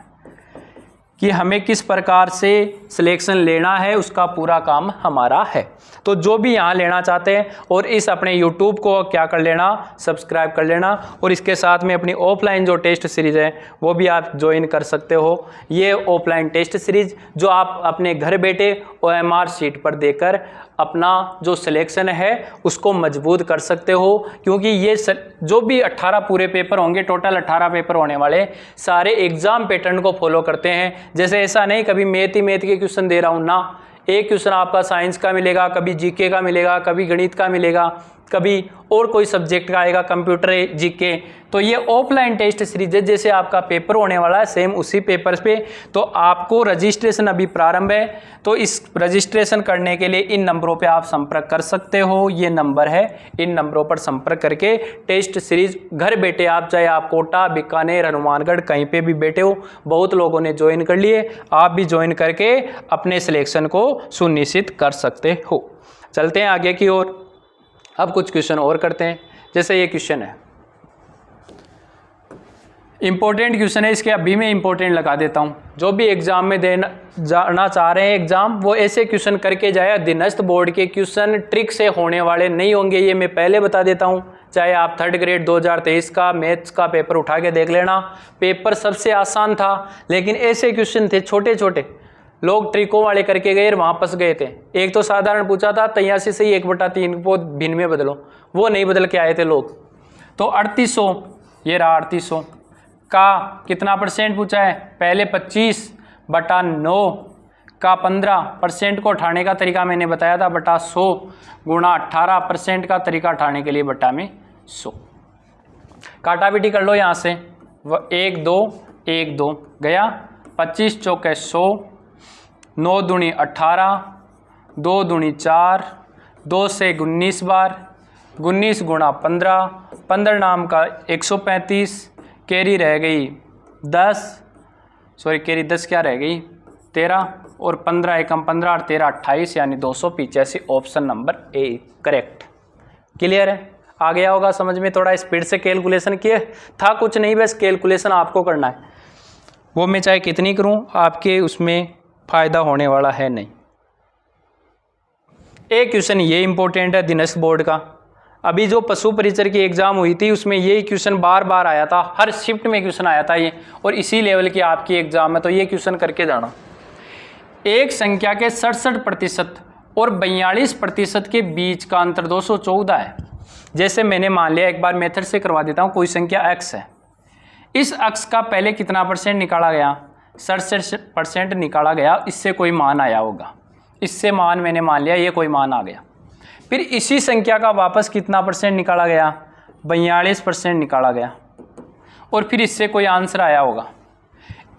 कि हमें किस प्रकार से सिलेक्शन लेना है, उसका पूरा काम हमारा है। तो जो भी यहाँ लेना चाहते हैं और इस अपने YouTube को क्या कर लेना, सब्सक्राइब कर लेना। और इसके साथ में अपनी ऑफलाइन जो टेस्ट सीरीज़ है वो भी आप ज्वाइन कर सकते हो। ये ऑफलाइन टेस्ट सीरीज़ जो आप अपने घर बैठे OMR शीट पर देकर अपना जो सिलेक्शन है उसको मजबूत कर सकते हो। क्योंकि ये जो भी 18 पूरे पेपर होंगे, टोटल 18 पेपर होने वाले, सारे एग्ज़ाम पैटर्न को फॉलो करते हैं। जैसे ऐसा नहीं कभी मैथ के क्वेश्चन दे रहा हूँ ना, एक क्वेश्चन आपका साइंस का मिलेगा, कभी जीके का मिलेगा, कभी गणित का मिलेगा, कभी और कोई सब्जेक्ट का आएगा, कंप्यूटर जीके। तो ये ऑफलाइन टेस्ट सीरीज है, जैसे आपका पेपर होने वाला है सेम उसी पेपर पे। तो आपको रजिस्ट्रेशन अभी प्रारंभ है, तो इस रजिस्ट्रेशन करने के लिए इन नंबरों पे आप संपर्क कर सकते हो। ये नंबर है, इन नंबरों पर संपर्क करके टेस्ट सीरीज घर बैठे आप, चाहे आप कोटा, बीकानेर, हनुमानगढ़ कहीं पे भी बैठे हो, बहुत लोगों ने ज्वाइन कर लिए, आप भी ज्वाइन करके अपने सिलेक्शन को सुनिश्चित कर सकते हो। चलते हैं आगे की ओर। अब कुछ क्वेश्चन और करते हैं। जैसे ये क्वेश्चन है, इंपॉर्टेंट क्वेश्चन है, इसके अभी मैं इंपॉर्टेंट लगा देता हूँ। जो भी एग्जाम में जाना चाह रहे हैं एग्जाम, वो ऐसे क्वेश्चन करके जाए। अधीनस्थ बोर्ड के क्वेश्चन ट्रिक से होने वाले नहीं होंगे, ये मैं पहले बता देता हूँ। चाहे आप 3rd ग्रेड 2023 का मैथ्स का पेपर उठा के देख लेना, पेपर सबसे आसान था, लेकिन ऐसे क्वेश्चन थे छोटे छोटे, लोग ट्रिकों वाले करके गए और वहाँ फंस गए थे। एक तो साधारण पूछा था 83 से ही 1/3 को भिन्न में बदलो, वो नहीं बदल के आए थे लोग। तो 3800, ये रहा 3800 का कितना % पूछा है, पहले 25/9 का 15% को उठाने का तरीका मैंने बताया था, बटा 100 गुणा 18% का तरीका उठाने के लिए बटा में 100। काटा बेटी कर लो यहाँ से, 1 2 1 2 गया, 25 चौके 100, 9 दूनी 18, 2 दूनी 4, 2 से 19 बार, 19 गुणा 15, 15 नाम का 135, कैरी रह गई 10, सॉरी कैरी 10 क्या रह गई 13, और 15 एकम 15 और 13 28, यानी 285। Option number A correct. Clear है, आ गया होगा समझ में। थोड़ा स्पीड से कैलकुलेशन किए था, कुछ नहीं, बस कैलकुलेशन आपको करना है। वो मैं चाहे कितनी करूं, आपके उसमें फ़ायदा होने वाला है नहीं। एक क्वेश्चन ये इंपॉर्टेंट है अधीनस्थ बोर्ड का। अभी जो पशु परिचर की एग्जाम हुई थी उसमें यही क्वेश्चन बार बार आया था, हर शिफ्ट में क्वेश्चन आया था ये, और इसी लेवल की आपकी एग्जाम है, तो ये क्वेश्चन करके जाना। एक संख्या के 67% और 42% के बीच का अंतर 214 है। जैसे मैंने मान लिया, एक बार मेथड से करवा देता हूँ, कोई संख्या x है, इस x का पहले कितना % निकाला गया, 67% निकाला गया, इससे कोई मान आया होगा, इससे मान मैंने मान लिया ये कोई मान आ गया। फिर इसी संख्या का वापस कितना % निकाला गया, 42% निकाला गया, और फिर इससे कोई आंसर आया होगा।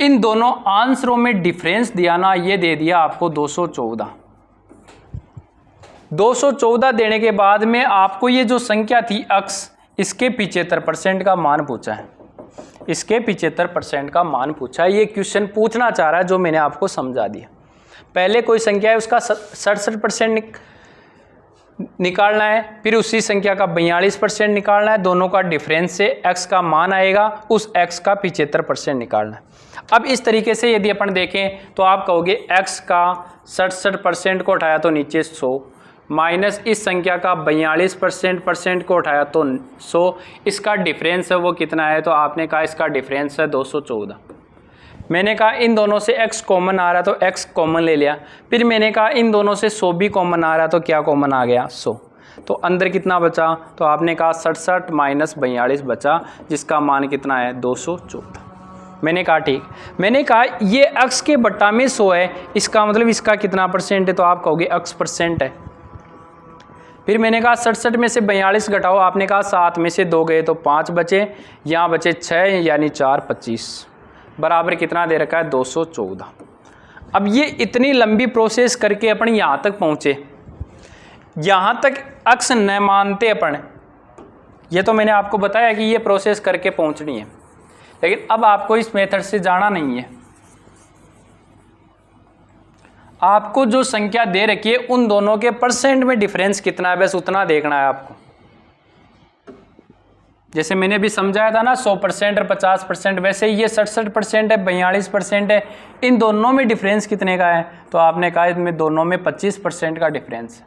इन दोनों आंसरों में डिफरेंस दिया ना, ये दे दिया आपको 214। 214 देने के बाद में आपको ये जो संख्या थी x, इसके 75% का मान पूछा है, इसके 75% का मान पूछा है। ये क्वेश्चन पूछना चाह रहा है जो मैंने आपको समझा दिया। पहले कोई संख्या है उसका 67% निकालना है, फिर उसी संख्या का 42% निकालना है, दोनों का डिफरेंस से x का मान आएगा, उस x का 75% निकालना है। अब इस तरीके से यदि अपन देखें तो आप कहोगे x का 67% को उठाया तो नीचे 100, माइनस इस संख्या का 42% को उठाया तो 100, इसका डिफरेंस है वो कितना है, तो आपने कहा इसका डिफरेंस है 214। मैंने कहा इन दोनों से x कॉमन आ रहा है तो x कॉमन ले लिया। फिर मैंने कहा इन दोनों से 100 भी कॉमन आ रहा है तो क्या कॉमन आ गया 100। तो अंदर कितना बचा, तो आपने कहा 67 माइनस 42 बचा, जिसका मान कितना है 214। मैंने कहा ठीक। मैंने कहा ये x के बट्टा में 100 है, इसका मतलब इसका कितना परसेंट है, तो आप कहोगे x परसेंट है। फिर मैंने कहा 67 में से 42 घटाओ, आपने कहा 7 में से 2 गए तो 5 बचे, यहाँ बचे 6 यानी 4 25 बराबर कितना दे रखा है 214। अब ये इतनी लंबी प्रोसेस करके अपन यहाँ तक पहुँचे, यहाँ तक अक्स न मानते अपन, ये तो मैंने आपको बताया कि ये प्रोसेस करके पहुँचनी है, लेकिन अब आपको इस मेथड से जाना नहीं है। आपको जो संख्या दे रखी है उन दोनों के परसेंट में डिफरेंस कितना है, बस उतना देखना है आपको। जैसे मैंने अभी समझाया था ना 100% और 50%, वैसे ये 67% है 42% है, इन दोनों में डिफरेंस कितने का है, तो आपने कहा इसमें दोनों में 25% का डिफरेंस है।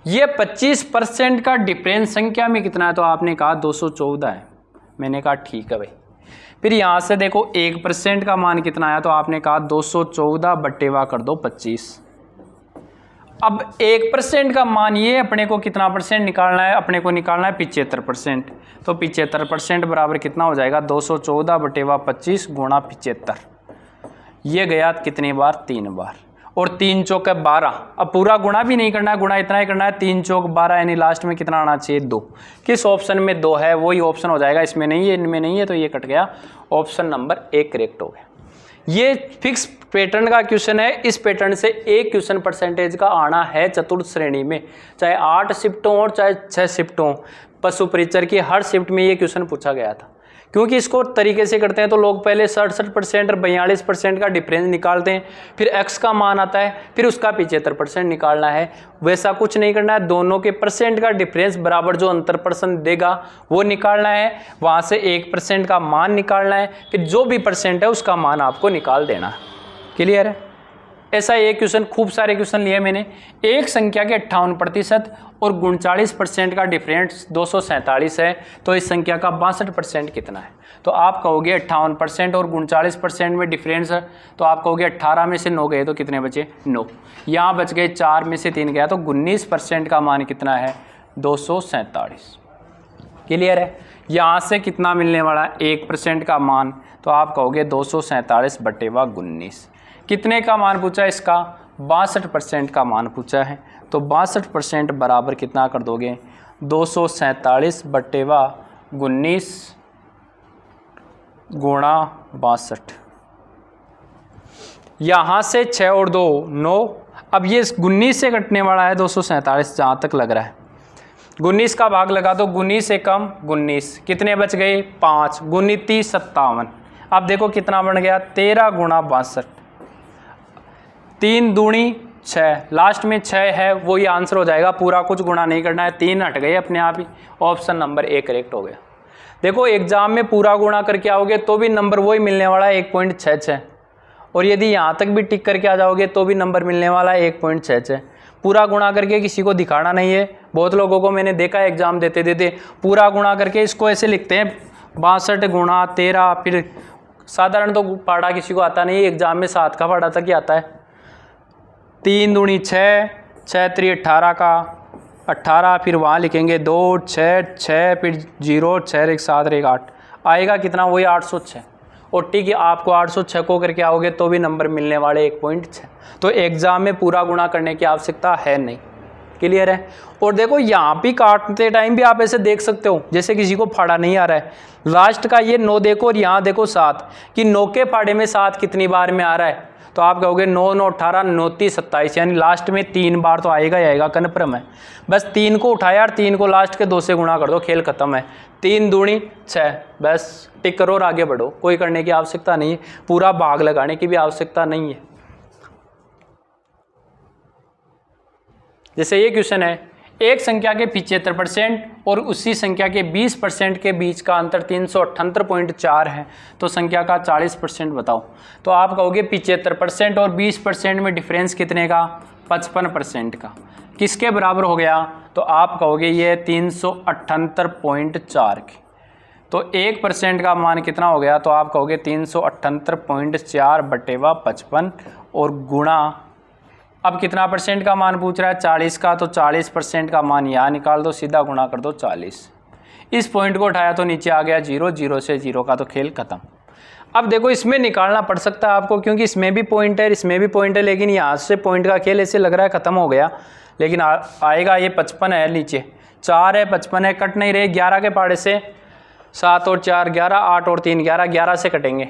ये 25% का डिफरेंस संख्या में कितना है, तो आपने कहा 214 है। मैंने कहा ठीक है भाई। फिर यहाँ से देखो 1% का मान कितना आया, तो आपने कहा 214 बट्टेवा कर दो 25। अब 1% का मान ये अपने को कितना परसेंट निकालना है, अपने को निकालना है 75%। तो 75% बराबर कितना हो जाएगा 214 बट्टेवा 25 गुणा 75। ये गया कितनी बार, 3 बार, और 3 चौक 12। अब पूरा गुणा भी नहीं करना है, गुणा इतना ही करना है, 3 चौक 12 यानी लास्ट में कितना आना चाहिए 2। किस ऑप्शन में 2 है वही ऑप्शन हो जाएगा, इसमें नहीं है, इनमें नहीं है, तो ये कट गया, ऑप्शन नंबर 1 करेक्ट हो गया। ये फिक्स पैटर्न का क्वेश्चन है। इस पैटर्न से एक क्वेश्चन परसेंटेज का आना है चतुर्थ श्रेणी में, चाहे 8 शिफ्ट हो और चाहे 6 शिफ्ट हो। पशु परिचर की हर शिफ्ट में ये क्वेश्चन पूछा गया था। क्योंकि इसको तरीके से करते हैं तो लोग पहले 67% और 42% का डिफरेंस निकालते हैं, फिर x का मान आता है, फिर उसका 75% निकालना है। वैसा कुछ नहीं करना है, दोनों के परसेंट का डिफरेंस बराबर जो अंतर परसेंट देगा वो निकालना है, वहाँ से 1% का मान निकालना है, फिर जो भी परसेंट है उसका मान आपको निकाल देना है। क्लियर है? ऐसा एक क्वेश्चन, खूब सारे क्वेश्चन लिए मैंने। एक संख्या के 58% और 39% का डिफरेंस 247 है, तो इस संख्या का 62% कितना है? तो आप कहोगे 58% और 39% में डिफरेंस है, तो आप कहोगे 18 में से 9 गए तो कितने बचे 9, यहाँ बच गए 4 में से 3 गया, तो 19% का मान कितना है 247। क्लियर है? यहाँ से कितना मिलने वाला है 1% का मान, तो आप कहोगे 247 बटेवा 19। कितने का मान पूछा है इसका, 62% का मान पूछा है, तो 62% बराबर कितना कर दोगे 247 बटेवा 19 गुणा 62। यहाँ से 6 और 2 9। अब ये 19 से कटने वाला है 247 जहाँ तक लग रहा है। 19 का भाग लगा दो, 19 से कम 19, कितने बच गए 5, 19 30 57। अब देखो कितना बन गया 13 गुणा 62, 3 दूनी 6, लास्ट में 6 है वही आंसर हो जाएगा, पूरा कुछ गुणा नहीं करना है, 3 हट गए अपने आप ही, ऑप्शन नंबर 1 करेक्ट हो गया। देखो एग्जाम में पूरा गुणा करके आओगे तो भी नंबर वही मिलने वाला है 1.66, और यदि यहाँ तक भी टिक करके आ जाओगे तो भी नंबर मिलने वाला है 1.66। पूरा गुणा करके किसी को दिखाना नहीं है। बहुत लोगों को मैंने देखा है एग्जाम देते देते पूरा गुणा करके इसको ऐसे लिखते हैं 62 गुणा 13, फिर साधारण तो पढ़ा किसी को आता नहीं, एग्जाम में 7 का पढ़ा तक ही आता है। 3 दूनी 6, 6 3 18 का 18, फिर वहाँ लिखेंगे 2 6 6, फिर 0 6 1 7 1 8, आएगा कितना वही 806। और ठीक है आपको 806 को करके आओगे तो भी नंबर मिलने वाले 1.6। तो एग्जाम में पूरा गुणा करने की आवश्यकता है नहीं। क्लियर है? और देखो यहाँ भी काटते टाइम भी आप ऐसे देख सकते हो जैसे किसी को फाड़ा नहीं आ रहा है। लास्ट का ये 9 देखो और यहाँ देखो 7, कि 9 के फाड़े में 7 कितनी बार में आ रहा है, तो आप कहोगे 9 9 18 9 30 27, यानी लास्ट में 3 बार तो आएगा ही आएगा, कन्फर्म है। बस 3 को उठाया और 3 को लास्ट के 2 से गुणा कर दो, खेल खत्म है। 3 दूनी 6, बस टिक करो और आगे बढ़ो, कोई करने की आवश्यकता नहीं है, पूरा भाग लगाने की भी आवश्यकता नहीं है। जैसे ये क्वेश्चन है, एक संख्या के 75% और उसी संख्या के 20% के बीच का अंतर 378.4 है, तो संख्या का 40% बताओ। तो आप कहोगे 75% और 20% में डिफरेंस कितने का 55% का, किसके बराबर हो गया, तो आप कहोगे ये 378.4 के। तो 1% का मान कितना हो गया, तो आप कहोगे 378.4/55 और गुणा, अब कितना परसेंट का मान पूछ रहा है, 40 का, तो 40% का मान यहाँ निकाल दो, सीधा गुणा कर दो 40। इस पॉइंट को उठाया तो नीचे आ गया 0, 0 से 0 का तो खेल खत्म। अब देखो इसमें निकालना पड़ सकता है आपको, क्योंकि इसमें भी पॉइंट है, इसमें भी पॉइंट है, लेकिन यहाँ से पॉइंट का खेल ऐसे लग रहा है खत्म हो गया, लेकिन आएगा। ये 55 है, नीचे 4 है, 55 है, कट नहीं रहे। 11 के पाड़े से 7 और 4 11, 8 और 3 11, 11 से कटेंगे।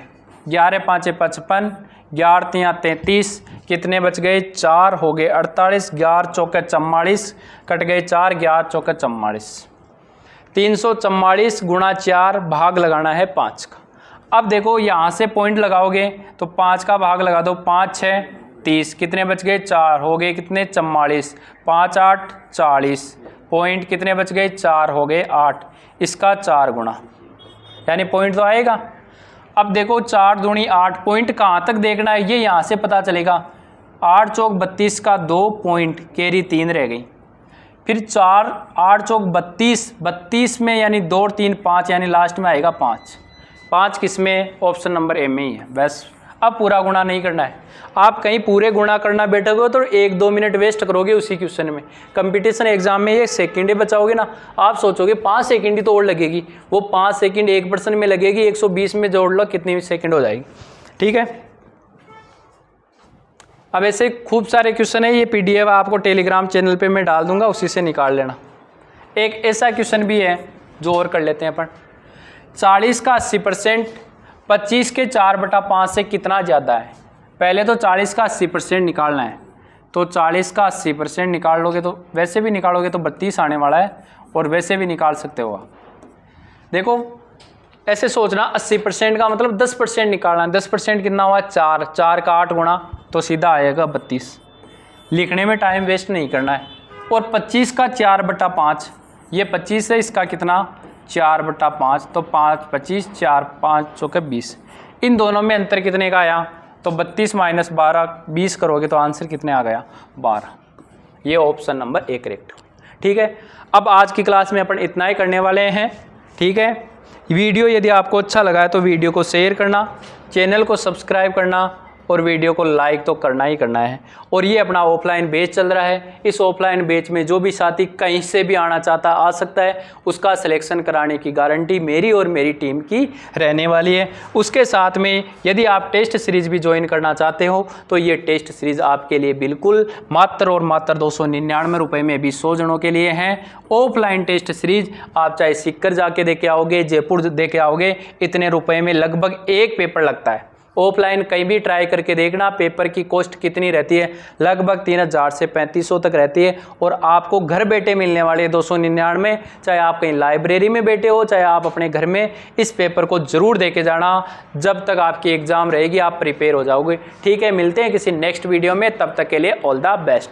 11 5 55, 11 3 33, कितने बच गए, 4 हो गए 48, 11 चौके 44, कट गए 4, 11 चौके 44। 344 गुणा 4, भाग लगाना है 5 का। अब देखो यहाँ से पॉइंट लगाओगे तो 5 का भाग लगा दो, 5 6 30, कितने बच गए, 4 हो गए कितने 44, 5 8 40, पॉइंट कितने बच गए, 4 हो गए 8, इसका 4 गुणा, यानी पॉइंट तो आएगा। अब देखो 4 दूनी 8, पॉइंट कहाँ तक देखना है ये यहाँ से पता चलेगा। 8 चौक 32 का 2 पॉइंट, कैरी 3 रह गई, फिर 4 8 चौक 32, 32 में यानी 2 और 3 5, यानी लास्ट में आएगा 5। 5 किस में, ऑप्शन नंबर ए में ही है। बस अब पूरा गुणा नहीं करना है, आप कहीं पूरे गुणा करना बैठोगे तो 1-2 मिनट वेस्ट करोगे उसी क्वेश्चन में। कंपटीशन एग्जाम में ये सेकंड बचाओगे ना, आप सोचोगे 5 सेकंड ही तो और लगेगी, वो 5 सेकंड 1% में लगेगी, 120 में जोड़ लो कितनी सेकंड हो जाएगी। ठीक है, अब ऐसे खूब सारे क्वेश्चन है, ये PDF आपको टेलीग्राम चैनल पे मैं डाल दूंगा, उसी से निकाल लेना। एक ऐसा क्वेश्चन भी है जो और कर लेते हैं अपन। 40 का 80% 25 के 4/5 से कितना ज़्यादा है। पहले तो 40 का 80% निकालना है, तो 40 का 80% निकाल लोगे तो वैसे भी निकालोगे तो 32 आने वाला है, और वैसे भी निकाल सकते हो आप। देखो ऐसे सोचना, 80% का मतलब 10% निकालना है। 10% कितना हुआ, 4, 4 का 8 गुणा, तो सीधा आएगा 32। लिखने में टाइम वेस्ट नहीं करना है। और 25 का 4/5, ये 25 है, इसका कितना 4/5, तो 5 25, 4 5 चौके 20। इन दोनों में अंतर कितने का आया, तो 32 - 12, 20 करोगे तो आंसर कितने आ गया, 12। ये ऑप्शन नंबर ए करेक्ट। ठीक है, अब आज की क्लास में अपन इतना ही करने वाले हैं। ठीक है, वीडियो यदि आपको अच्छा लगा है तो वीडियो को शेयर करना, चैनल को सब्सक्राइब करना, और वीडियो को लाइक तो करना ही करना है। और ये अपना ऑफलाइन बैच चल रहा है, इस ऑफलाइन बैच में जो भी साथी कहीं से भी आना चाहता आ सकता है, उसका सिलेक्शन कराने की गारंटी मेरी और मेरी टीम की रहने वाली है। उसके साथ में यदि आप टेस्ट सीरीज़ भी ज्वाइन करना चाहते हो तो ये टेस्ट सीरीज़ आपके लिए बिल्कुल मात्र और मात्र 299 रुपये में भी 100 जनों के लिए हैं। ऑफलाइन टेस्ट सीरीज आप चाहे सीकर जाके दे के आओगे, जयपुर दे के आओगे, इतने रुपये में लगभग एक पेपर लगता है। ऑफलाइन कहीं भी ट्राई करके देखना, पेपर की कॉस्ट कितनी रहती है, लगभग 3000 से 3500 तक रहती है, और आपको घर बैठे मिलने वाले 299। चाहे आप कहीं लाइब्रेरी में बैठे हो, चाहे आप अपने घर में, इस पेपर को जरूर दे के जाना। जब तक आपकी एग्जाम रहेगी आप प्रिपेयर हो जाओगे। ठीक है, मिलते हैं किसी नेक्स्ट वीडियो में, तब तक के लिए ऑल द बेस्ट।